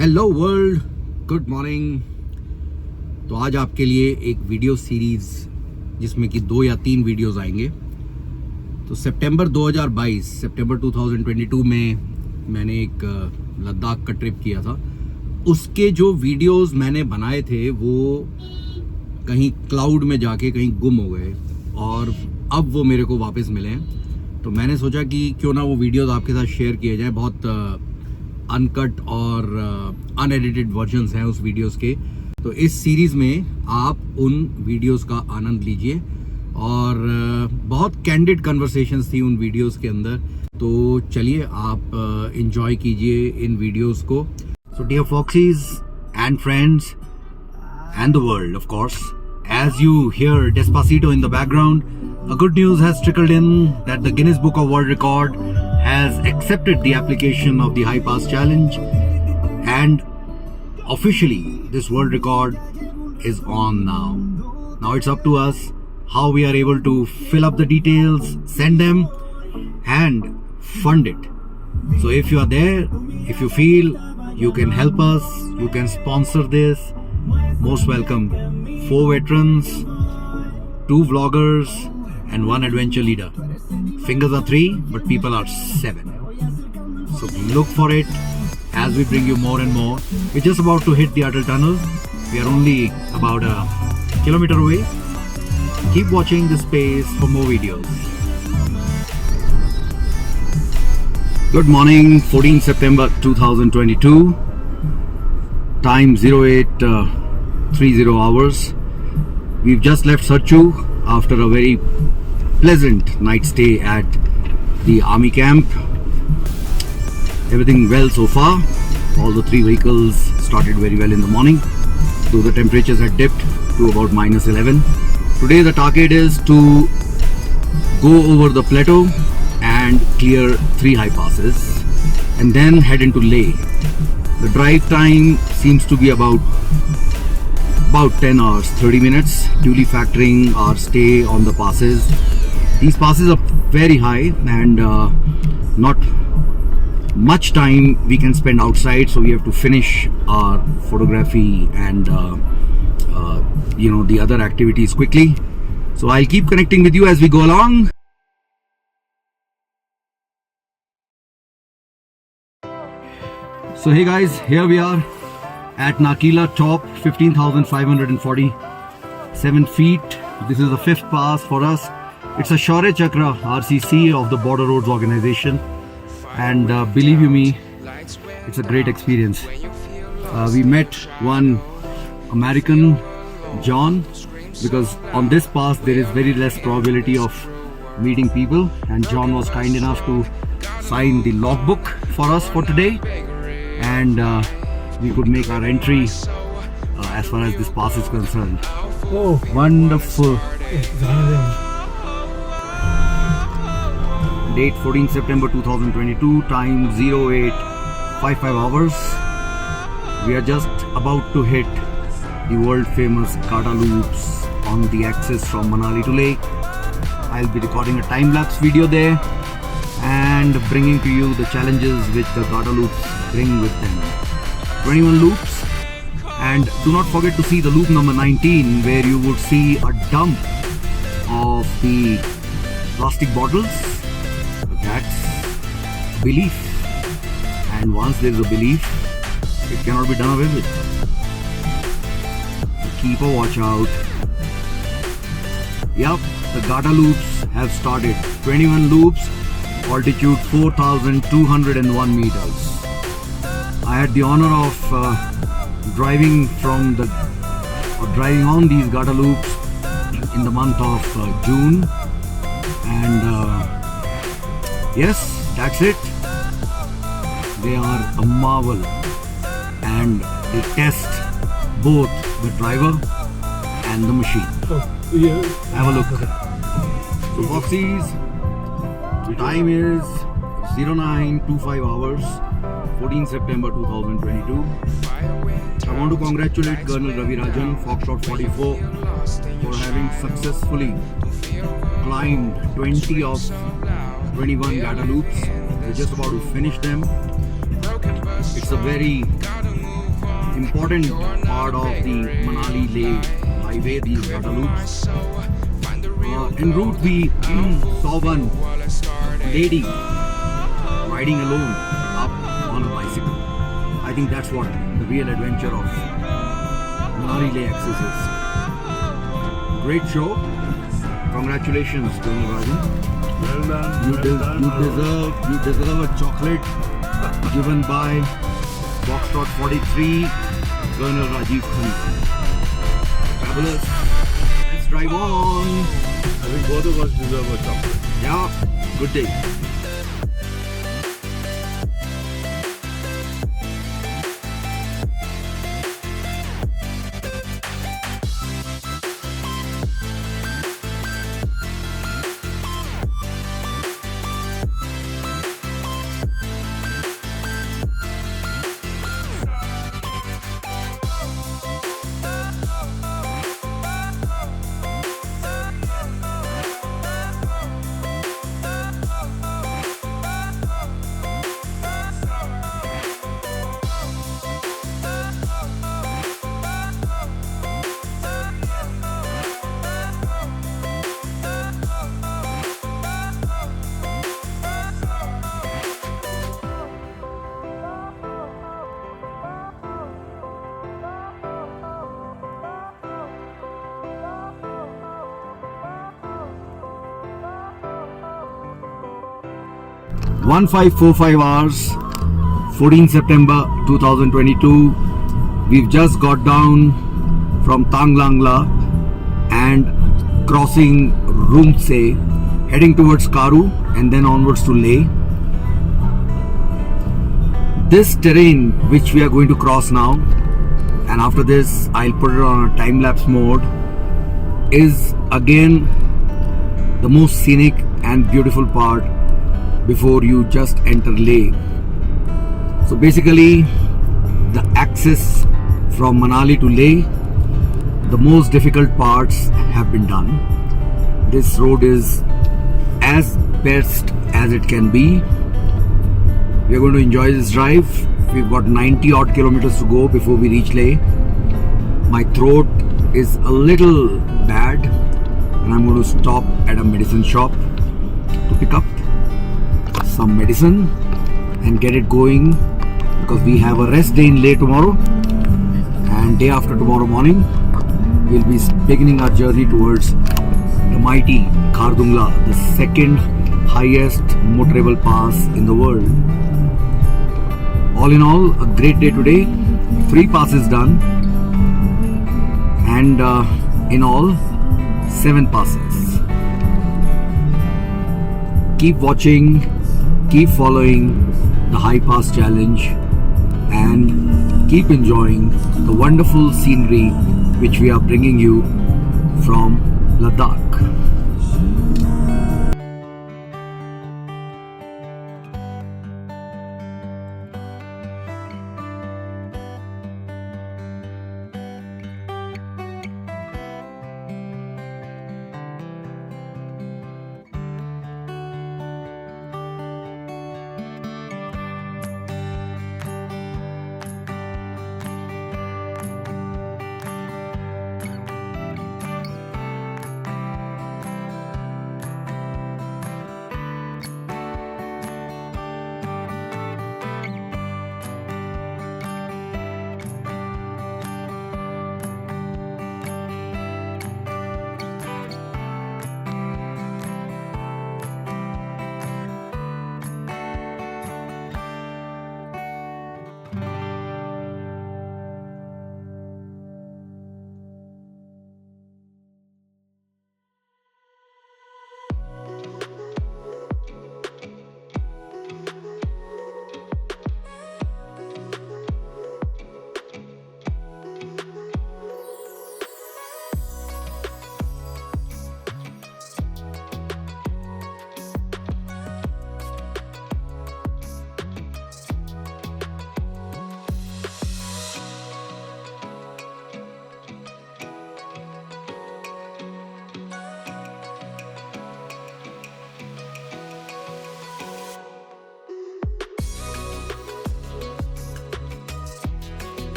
Hello world, good morning. तो आज आपके लिए एक वीडियो सीरीज़ जिसमें कि 2 या 3 वीडियोस आएंगे। तो सितंबर 2022 में मैंने एक लद्दाख का ट्रिप किया था। उसके जो वीडियोस मैंने बनाए थे वो कहीं क्लाउड में जाके कहीं गुम हो गए और अब वो मेरे को वापस मिले हैं। तो मैंने सोचा कि क्यों ना वो वीडियोस आपके साथ शेयर किए जाए। बहुत अनकट और अनएडिटेड वर्जन्स हैं उस वीडियोस के। तो इस सीरीज़ में आप उन वीडियोस का आनंद लीजिए और बहुत कैंडिड कन्वर्सेशंस थी उन वीडियोस के अंदर। तो चलिए आप एंजॉय कीजिए इन वीडियोस को। So dear foxies and friends and the world, of course. As you hear Despacito in the background, a good news has trickled in that the Guinness Book of World Record has accepted the application of the High Pass Challenge, and officially this world record is on now. Now it's up to us how we are able to fill up the details, send them, and fund it. So if you are there, if you feel you can help us, you can sponsor this, most welcome. 4 veterans, 2 vloggers, and 1 adventure leader. Fingers are 3, but people are 7. So look for it as we bring you more and more. We're just about to hit the Atal Tunnel. We are only about a kilometer away. Keep watching this space for more videos. Good morning, 14 September 2022. Time 08:30 hours. We've just left Sarchu after a very pleasant night stay at the army camp. Everything well so far. All the 3 vehicles started very well in the morning, though the temperatures had dipped to about -11. Today the target is to go over the plateau and clear 3 high passes and then head into Leh. The drive time seems to be about 10 hours 30 minutes, duly factoring our stay on the passes. These passes are very high and not much time we can spend outside, so we have to finish our photography and the other activities quickly. So I'll keep connecting with you as we go along. So hey guys, here we are at Nakila top, 15,547 feet. This is the 5th pass for us. It's a Shaurya Chakra RCC of the Border Roads organization, and believe you me, it's a great experience. We met one American, John, because on this pass there is very less probability of meeting people, and John was kind enough to sign the logbook for us for today, and we could make our entry as far as this pass is concerned. Oh, Wonderful. Date 14 September 2022, time 08:55 hours. We are just about to hit the world famous Garda loops on the axis from Manali to Leh. I'll be recording a time-lapse video there and bringing to you the challenges which the Garda loops bring with them. 21 loops, and do not forget to see the loop number 19 where you would see a dump of the plastic bottles. That's belief, and once there is a belief, it cannot be done away with. So keep a watch out. Yup, the Garda loops have started. 21 loops, altitude 4,201 meters. I had the honor of driving on these Garda loops in the month of June, and yes, that's it. They are a marvel, and they test both the driver and the machine. oh, yeah. Have a look. So Foxies, the time is 09:25 hours. 14 September 2022. I want to congratulate Colonel Ravi Rajan, Foxtrot 44, for having successfully climbed 20 of 21 Garda loops. We're just about to finish them. It's a very important part of the Manali-Leh highway, these Guadalupes. En route we saw one lady riding alone up on a bicycle. I think that's what the real adventure of Manali-Leh Axis is. Great show. Congratulations, Colonel Rajan. Well done. You deserve a chocolate given by Foxtrot 43, Colonel Rajiv Khani. Fabulous. Let's drive on. I think both of us deserve a chocolate. Yeah, good day. One 545 hours, 14 September 2022. We've just got down from Tanglangla and crossing Rumtse, heading towards Karu and then onwards to Leh. This terrain which we are going to cross now, and after this I'll put it on a time-lapse mode, is again the most scenic and beautiful part before you just enter Leh. So basically the access from Manali to Leh, the most difficult parts have been done. This road is as best as it can be. We are going to enjoy this drive. We've got 90 odd kilometers to go before we reach Leh. My throat is a little bad and I'm going to stop at a medicine shop to pick up some medicine and get it going, because we have a rest day in Leh tomorrow, and day after tomorrow morning we'll be beginning our journey towards the mighty Khardungla, the second highest motorable pass in the world. All in all, a great day today. 3 passes done, and in all 7 passes. Keep watching, keep following the High Pass Challenge, and keep enjoying the wonderful scenery which we are bringing you from Ladakh.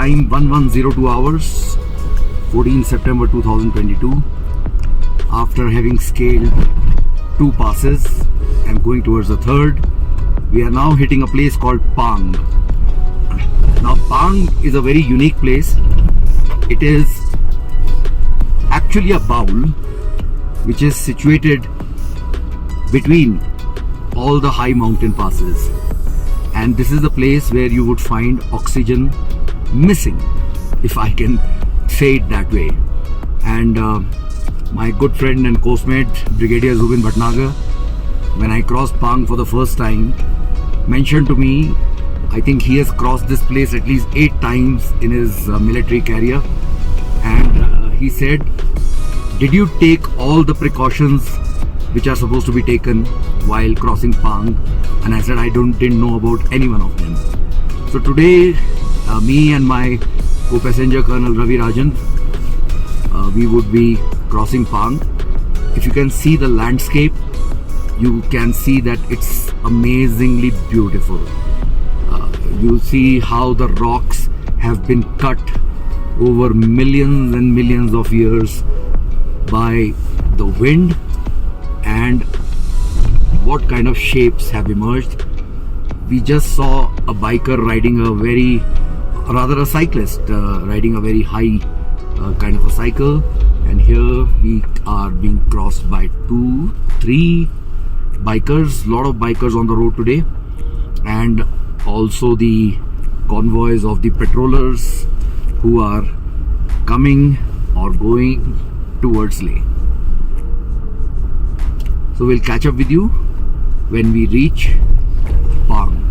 time 1102 hours, 14 September 2022. After having scaled 2 passes and going towards the third, we are now hitting a place called Pang. Now Pang is a very unique place. It is actually a bowl which is situated between all the high mountain passes, and this is the place where you would find oxygen missing, if I can say it that way. And my good friend and coastmate Brigadier Zubin Bhatnagar, when I crossed Pang for the first time, mentioned to me, I think he has crossed this place at least 8 times in his military career, and he said, did you take all the precautions which are supposed to be taken while crossing Pang? And I said I didn't know about any one of them. So today me and my co-passenger Colonel Ravi Rajan, we would be crossing Pang. If you can see the landscape, you can see that it's amazingly beautiful. You see how the rocks have been cut over millions and millions of years by the wind, and what kind of shapes have emerged. We just saw a biker riding a cyclist riding a very high kind of a cycle, and here we are being crossed by 2, 3 bikers, lot of bikers on the road today, and also the convoys of the patrollers who are coming or going towards Leh. So we'll catch up with you when we reach Pang.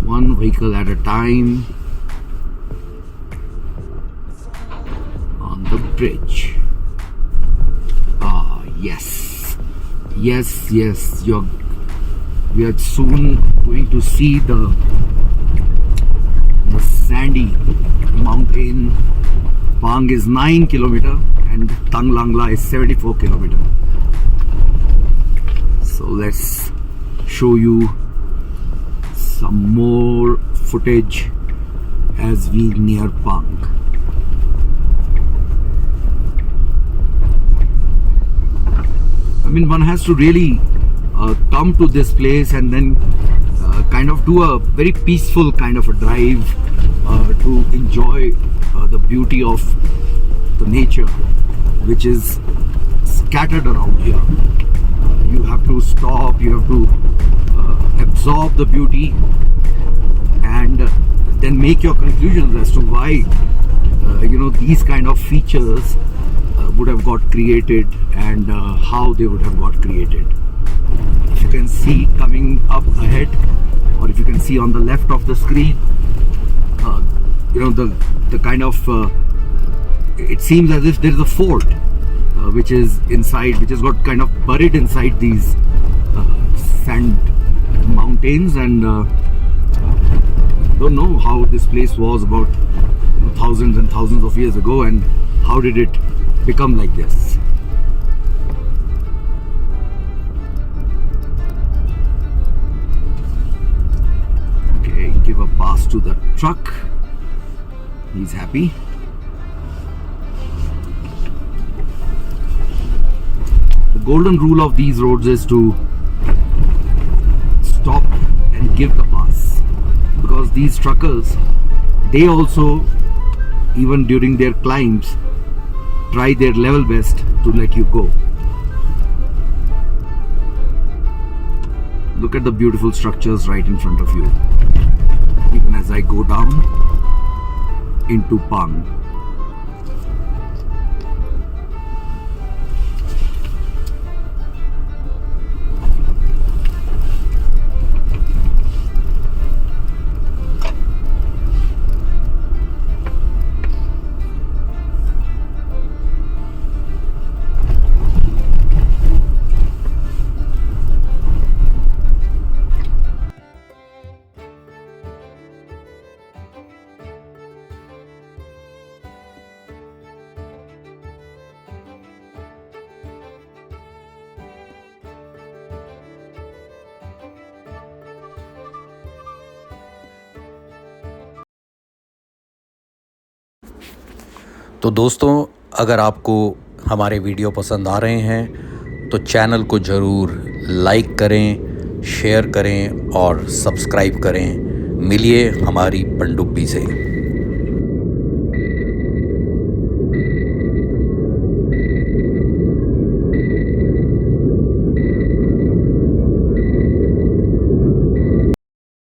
One vehicle at a time on the bridge. Yes, we are soon going to see the sandy mountain. Pang is 9 km and Tang Langla is 74 km. So let's show you some more footage as we near Pang. I mean, one has to really come to this place and then kind of do a very peaceful kind of a drive to enjoy the beauty of the nature which is scattered around here. You have to stop, you have to absorb the beauty and then make your conclusions as to why these kind of features would have got created and how they would have got created. If you can see coming up ahead, or if you can see on the left of the screen, the kind of it seems as if there is a fort which is inside, which has got kind of buried inside these sand mountains, and don't know how this place was about thousands and thousands of years ago, and how did it become like this. Okay, give a pass to the truck. He's happy. The golden rule of these roads is to stop and give the pass, because these truckers, they also, even during their climbs, try their level best to let you go. Look at the beautiful structures right in front of you, even as I go down into Pang. तो दोस्तों, अगर आपको हमारे video पसंद आ रहे हैं तो channel को ज़रूर लाइक करें, शेयर करें और सब्सक्राइब करें। मिलिए हमारी पनडुब्बी से।